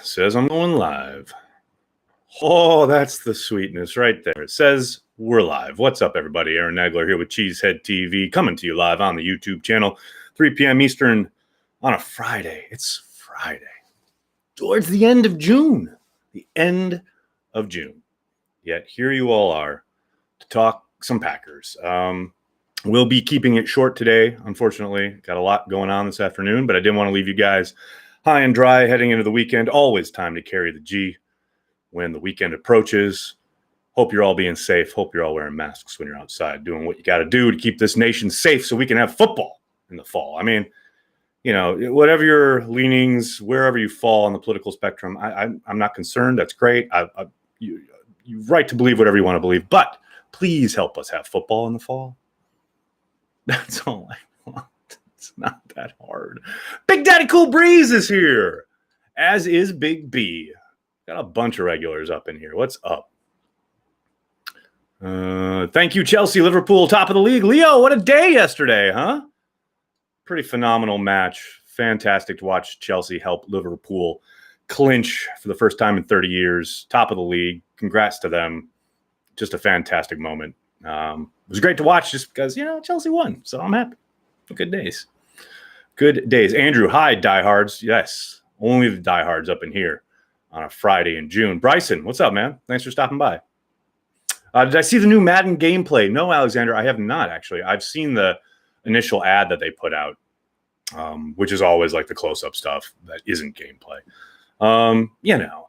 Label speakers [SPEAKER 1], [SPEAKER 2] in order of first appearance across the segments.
[SPEAKER 1] says I'm going live. Oh, that's the sweetness right there. It says we're live. What's up, everybody? Aaron Nagler here with Cheesehead TV, coming to you live on the YouTube channel, 3 p.m. Eastern on a Friday. It's Friday. Towards the end of June. The end of June. Yet here you all are to talk some Packers. We'll be keeping it short today, unfortunately. Got a lot going on this afternoon, but I didn't want to leave you guys high and dry heading into the weekend. Always time to carry the G when the weekend approaches. Hope you're all being safe. Hope you're all wearing masks when you're outside, doing what you got to do to keep this nation safe so we can have football in the fall. I mean, you know, whatever your leanings, wherever you fall on the political spectrum, I'm not concerned. That's great. You're right to believe whatever you want to believe, but please help us have football in the fall. That's all I want. It's not that hard. Big Daddy Cool Breeze is here, as is Big B. Got a bunch of regulars up in here. What's up? Thank you, Chelsea, Liverpool, top of the league. Leo, what a day yesterday, huh? Pretty phenomenal match. Fantastic to watch Chelsea help Liverpool clinch for the first time in 30 years. Top of the league. Congrats to them. Just a fantastic moment. It was great to watch just because, you know, Chelsea won. So I'm happy. Good days. Good days. Andrew, hi, diehards. Yes, only the diehards up in here on a Friday in June. Bryson, what's up, man? Thanks for stopping by. Did I see the new Madden gameplay? No, Alexander, I have not, actually. I've seen the initial ad that they put out, which is always like the close-up stuff that isn't gameplay. You know,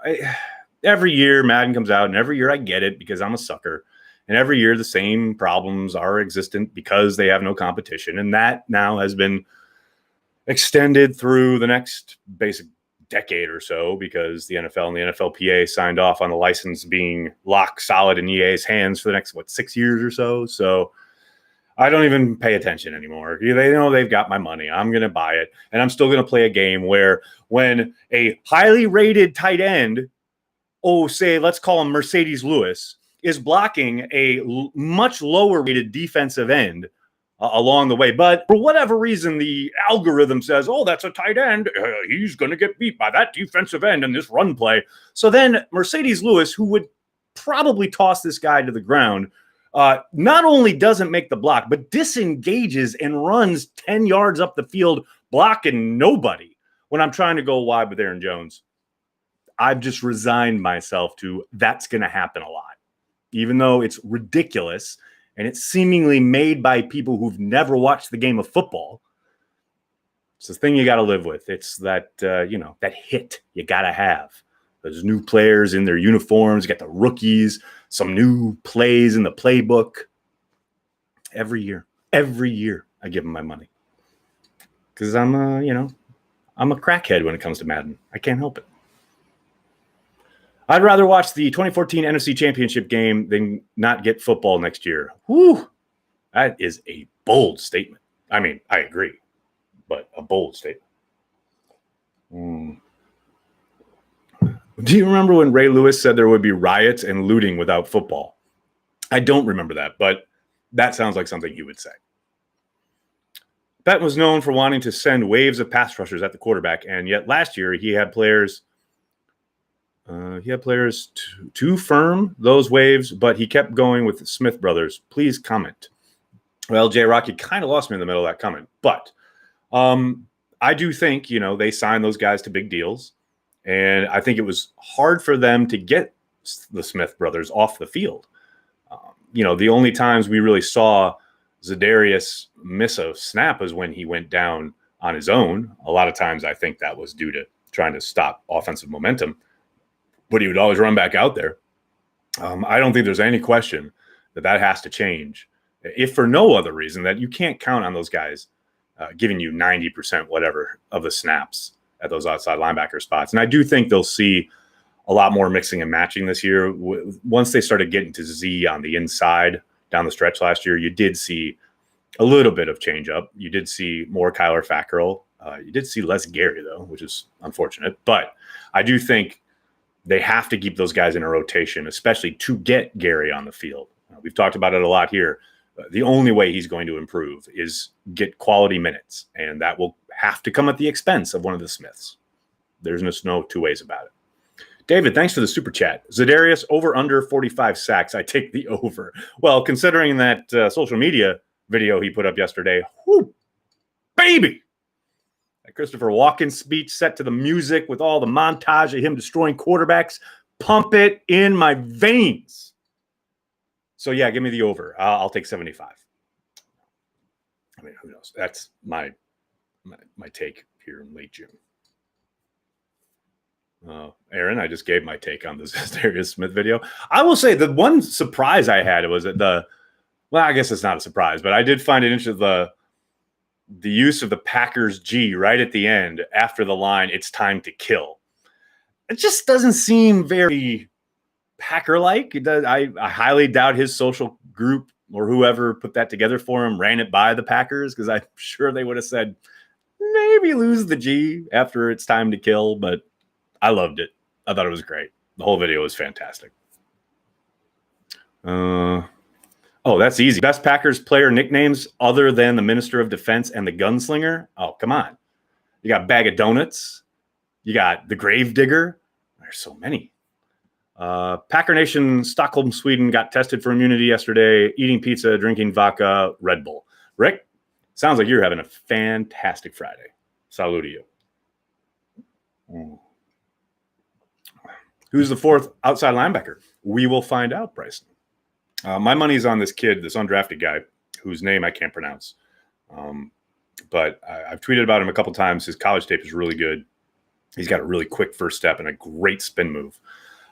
[SPEAKER 1] every year Madden comes out, and every year I get it because I'm a sucker. And every year the same problems are existent because they have no competition. And that now has been extended through the next basic decade or so because the NFL and the NFLPA signed off on the license being lock solid in EA's hands for the next, 6 years or so. So I don't even pay attention anymore. They know they've got my money. I'm going to buy it. And I'm still going to play a game where when a highly rated tight end, say, let's call him Mercedes Lewis, is blocking a much lower rated defensive end along the way. But for whatever reason, the algorithm says, oh, that's a tight end. He's going to get beat by that defensive end in this run play. So then Mercedes Lewis, who would probably toss this guy to the ground, not only doesn't make the block, but disengages and runs 10 yards up the field, blocking nobody when I'm trying to go wide with Aaron Jones. I've just resigned myself to that's going to happen a lot. Even though it's ridiculous and it's seemingly made by people who've never watched the game of football, it's the thing you got to live with. It's that, that hit you got to have. Those new players in their uniforms, you got the rookies, some new plays in the playbook. Every year I give them my money. Because I'm a crackhead when it comes to Madden. I can't help it. I'd rather watch the 2014 NFC Championship game than not get football next year. Whew. That is a bold statement. I mean, I agree, but a bold statement. Do you remember when Ray Lewis said there would be riots and looting without football? I don't remember that, but that sounds like something he would say. Patton was known for wanting to send waves of pass rushers at the quarterback, and yet last year he had players to firm those waves, but he kept going with the Smith brothers. Please comment. Well, J-Rock, you kind of lost me in the middle of that comment. But I do think, they signed those guys to big deals. And I think it was hard for them to get the Smith brothers off the field. The only times we really saw Za'Darius miss a snap was when he went down on his own. A lot of times I think that was due to trying to stop offensive momentum. But he would always run back out there. I don't think there's any question that has to change. If for no other reason, that you can't count on those guys giving you 90% whatever of the snaps at those outside linebacker spots. And I do think they'll see a lot more mixing and matching this year. Once they started getting to Z on the inside down the stretch last year, you did see a little bit of change up. You did see more Kyler Fackrell. You did see less Gary, though, which is unfortunate. But I do think they have to keep those guys in a rotation, especially to get Gary on the field. We've talked about it a lot here. The only way he's going to improve is get quality minutes, and that will have to come at the expense of one of the Smiths. There's no two ways about it. David, thanks for the super chat. Za'Darius, over under 45 sacks. I take the over. Well, considering that social media video he put up yesterday, whoo, baby. That Christopher Walken speech set to the music with all the montage of him destroying quarterbacks. Pump it in my veins. So, yeah, give me the over. I'll take 75. I mean, who knows? That's my take here in late June. Aaron, I just gave my take on this Za'Darius Smith video. I will say the one surprise I had was that I guess it's not a surprise, but I did find it interesting, the use of the Packers G right at the end after the line, "It's time to kill." It just doesn't seem very Packer-like. It does. I highly doubt his social group or whoever put that together for him ran it by the Packers, because I'm sure they would have said, maybe lose the G after "it's time to kill," but I loved it. I thought it was great. The whole video was fantastic. Oh, that's easy. Best Packers player nicknames other than the Minister of Defense and the Gunslinger? Oh, come on. You got Bag of Donuts. You got the Gravedigger. There's so many. Packer Nation, Stockholm, Sweden got tested for immunity yesterday. Eating pizza, drinking vodka, Red Bull. Rick, sounds like you're having a fantastic Friday. Salute to you. Who's the fourth outside linebacker? We will find out, Bryson. My money's on this kid, this undrafted guy, whose name I can't pronounce. But I've tweeted about him a couple times. His college tape is really good. He's got a really quick first step and a great spin move.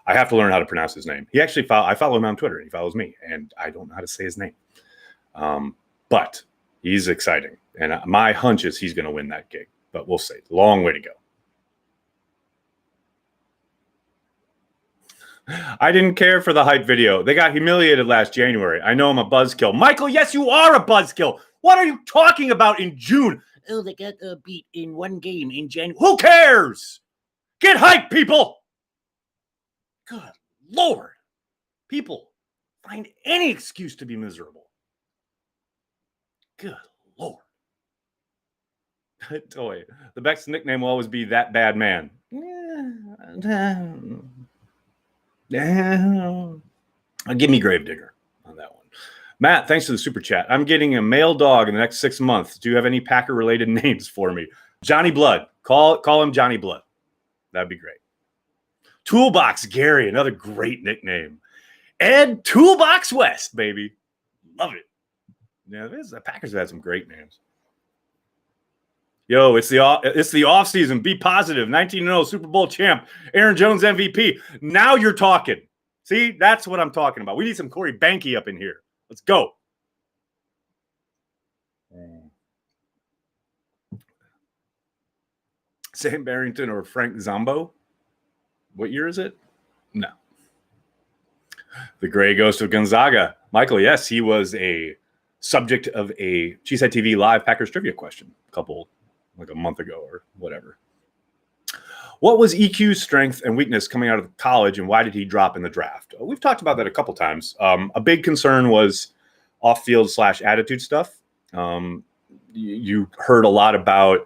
[SPEAKER 1] I have to learn how to pronounce his name. He actually I follow him on Twitter. He follows me, and I don't know how to say his name. But he's exciting. And my hunch is he's going to win that gig. But we'll see. Long way to go. I didn't care for the hype video. They got humiliated last January. I know I'm a buzzkill. Michael, yes, you are a buzzkill. What are you talking about in June? Oh, they got beat in one game in January. Who cares? Get hyped, people. Good Lord. People find any excuse to be miserable. Good Lord. Toy. The best nickname will always be That Bad Man. Give me Gravedigger on that one. Matt, thanks for the super chat. I'm getting a male dog in the next 6 months. Do you have any Packer-related names for me? Johnny Blood. Call him Johnny Blood. That'd be great. Toolbox Gary, another great nickname. Ed Toolbox West, baby. Love it. Yeah, the Packers have had some great names. Yo, it's the off season. Be positive. 19-0 Super Bowl champ. Aaron Jones MVP. Now you're talking. See, that's what I'm talking about. We need some Corey Banke up in here. Let's go. Sam Barrington or Frank Zombo? What year is it? No. The Gray Ghost of Gonzaga. Michael, yes, he was a subject of a Cheesehead TV Live Packers trivia question like a month ago or whatever. What was EQ's strength and weakness coming out of college, and why did he drop in the draft? We've talked about that a couple times. A big concern was off-field / attitude stuff. You heard a lot about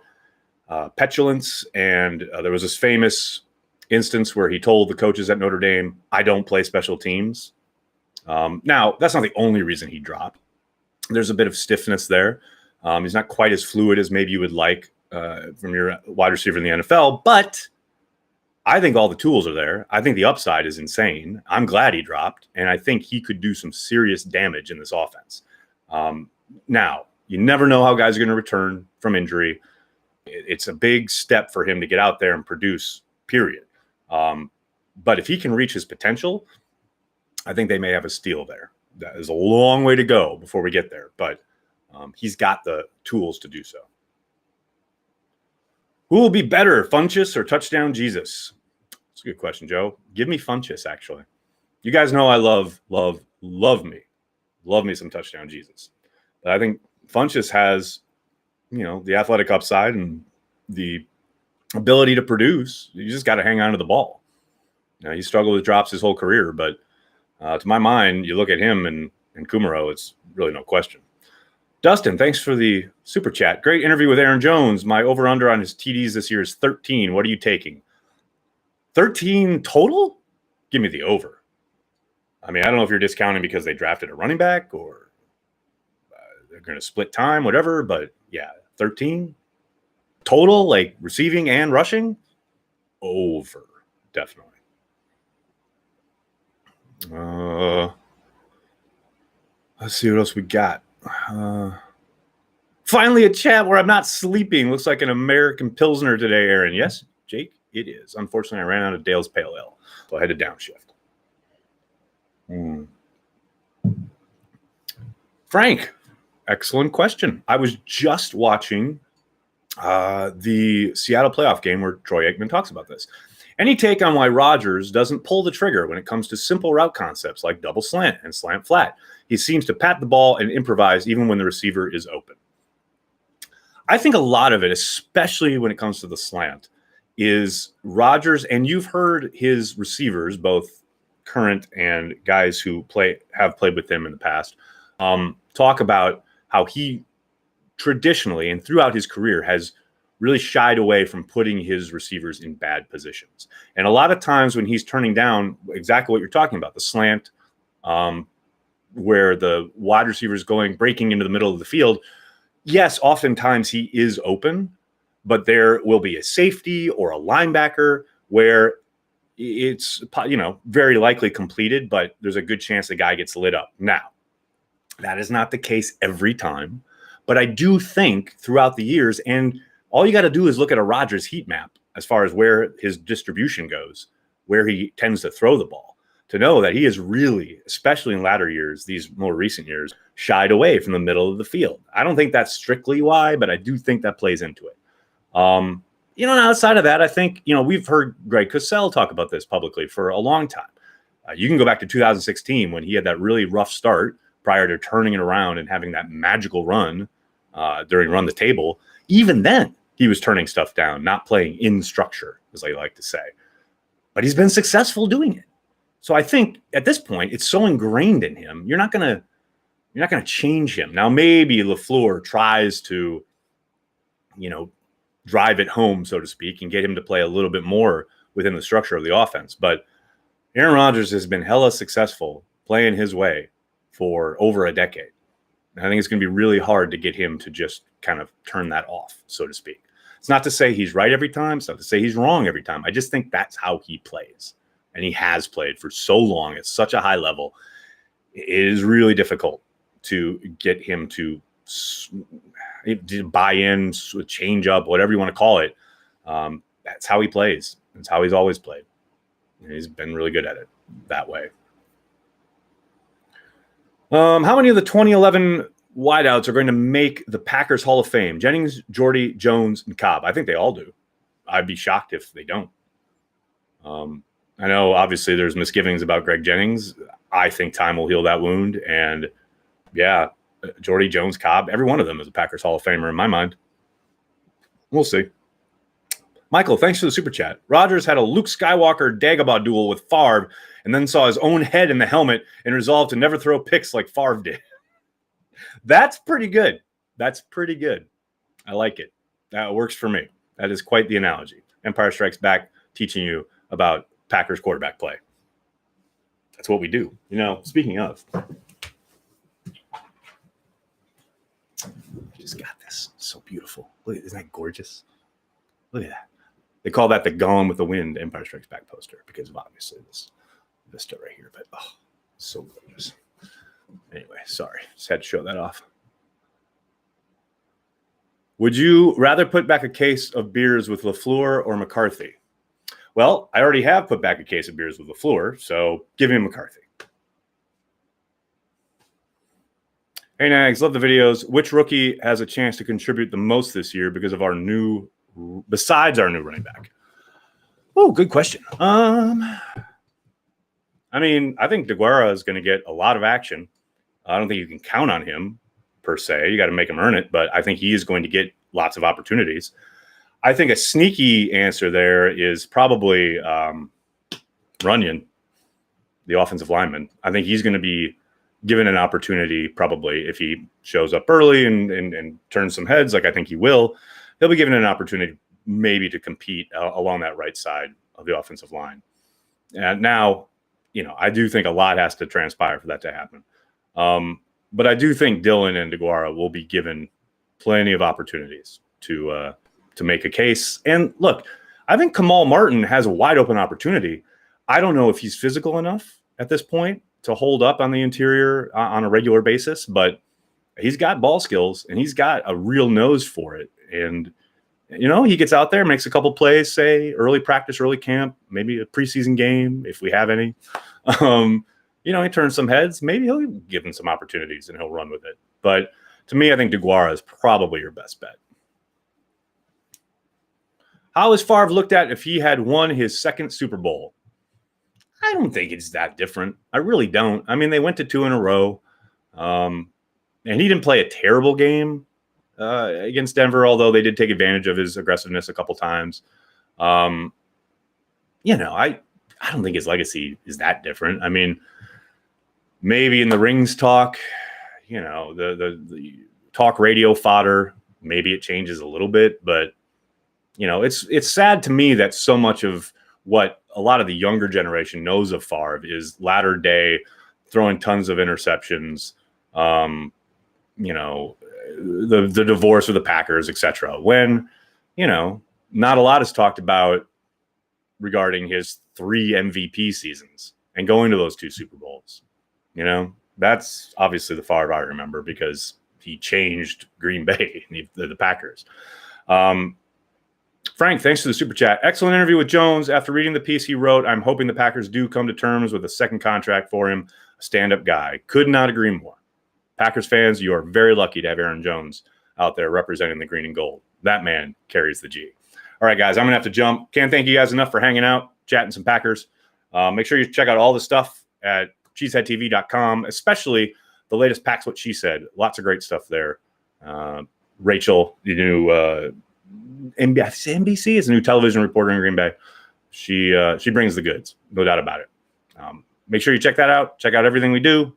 [SPEAKER 1] petulance, and there was this famous instance where he told the coaches at Notre Dame, "I don't play special teams." Now, that's not the only reason he dropped. There's a bit of stiffness there. He's not quite as fluid as maybe you would like from your wide receiver in the NFL, but I think all the tools are there. I think the upside is insane. I'm glad he dropped, and I think he could do some serious damage in this offense. Now, you never know how guys are going to return from injury. It's a big step for him to get out there and produce, period. But if he can reach his potential, I think they may have a steal there. That is a long way to go before we get there, but he's got the tools to do so. Who will be better, Funchess or Touchdown Jesus? That's a good question, Joe. Give me Funchess, actually. You guys know I love me some Touchdown Jesus. But I think Funchess has, the athletic upside and the ability to produce. You just got to hang on to the ball. He struggled with drops his whole career, but to my mind, you look at him and Kumaro, it's really no question. Dustin, thanks for the super chat. Great interview with Aaron Jones. My over-under on his TDs this year is 13. What are you taking? 13 total? Give me the over. I mean, I don't know if you're discounting because they drafted a running back or they're going to split time, whatever. But yeah, 13 total, like receiving and rushing, over, definitely. Let's see what else we got. Finally, a chat where I'm not sleeping. Looks like an American Pilsner today, Aaron. Yes, Jake, it is. Unfortunately, I ran out of Dale's Pale Ale, so I had to downshift. Frank, excellent question. I was just watching the Seattle playoff game where Troy Aikman talks about this. Any take on why Rodgers doesn't pull the trigger when it comes to simple route concepts like double slant and slant flat? He seems to pat the ball and improvise even when the receiver is open. I think a lot of it, especially when it comes to the slant, is Rodgers, and you've heard his receivers, both current and guys who have played with him in the past, talk about how he traditionally and throughout his career has really shied away from putting his receivers in bad positions. And a lot of times when he's turning down exactly what you're talking about, the slant, where the wide receiver is breaking into the middle of the field, yes, oftentimes he is open, but there will be a safety or a linebacker where it's, very likely completed, but there's a good chance the guy gets lit up. Now, that is not the case every time, but I do think throughout the years, and all you got to do is look at a Rodgers heat map as far as where his distribution goes, where he tends to throw the ball, to know that he is really, especially in latter years, these more recent years, shied away from the middle of the field. I don't think that's strictly why, but I do think that plays into it. Outside of that, I think, we've heard Greg Cosell talk about this publicly for a long time. You can go back to 2016 when he had that really rough start prior to turning it around and having that magical run during Run the Table. Even then, he was turning stuff down, not playing in structure, as I like to say. But he's been successful doing it. So I think at this point, it's so ingrained in him, you're not gonna change him. Now, maybe LaFleur tries to, drive it home, so to speak, and get him to play a little bit more within the structure of the offense. But Aaron Rodgers has been hella successful playing his way for over a decade. And I think it's going to be really hard to get him to just kind of turn that off, so to speak. It's not to say he's right every time. It's not to say he's wrong every time. I just think that's how he plays. And he has played for so long at such a high level. It is really difficult to get him to buy in, change up, whatever you want to call it. That's how he plays. That's how he's always played. And he's been really good at it that way. How many of the 2011 wideouts are going to make the Packers Hall of Fame? Jennings, Jordy, Jones, and Cobb. I think they all do. I'd be shocked if they don't. I know, obviously, there's misgivings about Greg Jennings. I think time will heal that wound. And, yeah, Jordy, Jones, Cobb, every one of them is a Packers Hall of Famer in my mind. We'll see. Michael, thanks for the super chat. Rodgers had a Luke Skywalker Dagobah duel with Favre and then saw his own head in the helmet and resolved to never throw picks like Favre did. That's pretty good. That's pretty good. I like it. That works for me. That is quite the analogy. Empire Strikes Back teaching you about Packers quarterback play. That's what we do. Speaking of, I just got this. It's so beautiful. Look, isn't that gorgeous? Look at that. They call that the Gone with the Wind Empire Strikes Back poster because of obviously this vista right here. But so gorgeous. Anyway, sorry. Just had to show that off. Would you rather put back a case of beers with LaFleur or McCarthy? Well, I already have put back a case of beers with LaFleur, so give me McCarthy. Hey, Nags, love the videos. Which rookie has a chance to contribute the most this year besides our new running back? Oh, good question. I think DeGuara is going to get a lot of action. I don't think you can count on him per se. You got to make him earn it, but I think he is going to get lots of opportunities. I think a sneaky answer there is probably Runyon, the offensive lineman. I think he's going to be given an opportunity probably if he shows up early and turns some heads, like I think he will. He'll be given an opportunity maybe to compete along that right side of the offensive line. And now, I do think a lot has to transpire for that to happen. But I do think Dillon and DeGuara will be given plenty of opportunities to make a case. And look, I think Kamal Martin has a wide open opportunity. I don't know if he's physical enough at this point to hold up on the interior on a regular basis, but he's got ball skills and he's got a real nose for it. And, he gets out there, makes a couple plays, say early practice, early camp, maybe a preseason game, if we have any. He turns some heads. Maybe he'll give him some opportunities and he'll run with it. But to me, I think DeGuara is probably your best bet. How is Favre looked at if he had won his second Super Bowl? I don't think it's that different. I really don't. I mean, they went to 2 in a row. And he didn't play a terrible game against Denver, although they did take advantage of his aggressiveness a couple times. I don't think his legacy is that different. I mean, maybe in the rings talk, the talk radio fodder, maybe it changes a little bit, but it's sad to me that so much of what a lot of the younger generation knows of Favre is latter day throwing tons of interceptions, the divorce with the Packers, etc. When, not a lot is talked about regarding his 3 MVP seasons and going to those 2 Super Bowls. That's obviously the Favre I remember because he changed Green Bay, the Packers. Frank, thanks for the super chat. Excellent interview with Jones. After reading the piece he wrote, I'm hoping the Packers do come to terms with a second contract for him. A stand-up guy. Could not agree more. Packers fans, you are very lucky to have Aaron Jones out there representing the green and gold. That man carries the G. All right, guys, I'm going to have to jump. Can't thank you guys enough for hanging out, chatting some Packers. Make sure you check out all the stuff at cheeseheadtv.com, especially the latest Packs What She Said. Lots of great stuff there. Rachel, the new NBC is a new television reporter in Green Bay. She brings the goods, no doubt about it. Make sure you check that out. Check out everything we do.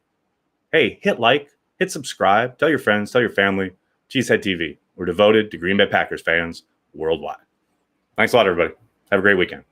[SPEAKER 1] Hey, hit like, hit subscribe, tell your friends, tell your family. Cheesehead TV. We're devoted to Green Bay Packers fans worldwide. Thanks a lot, everybody. Have a great weekend.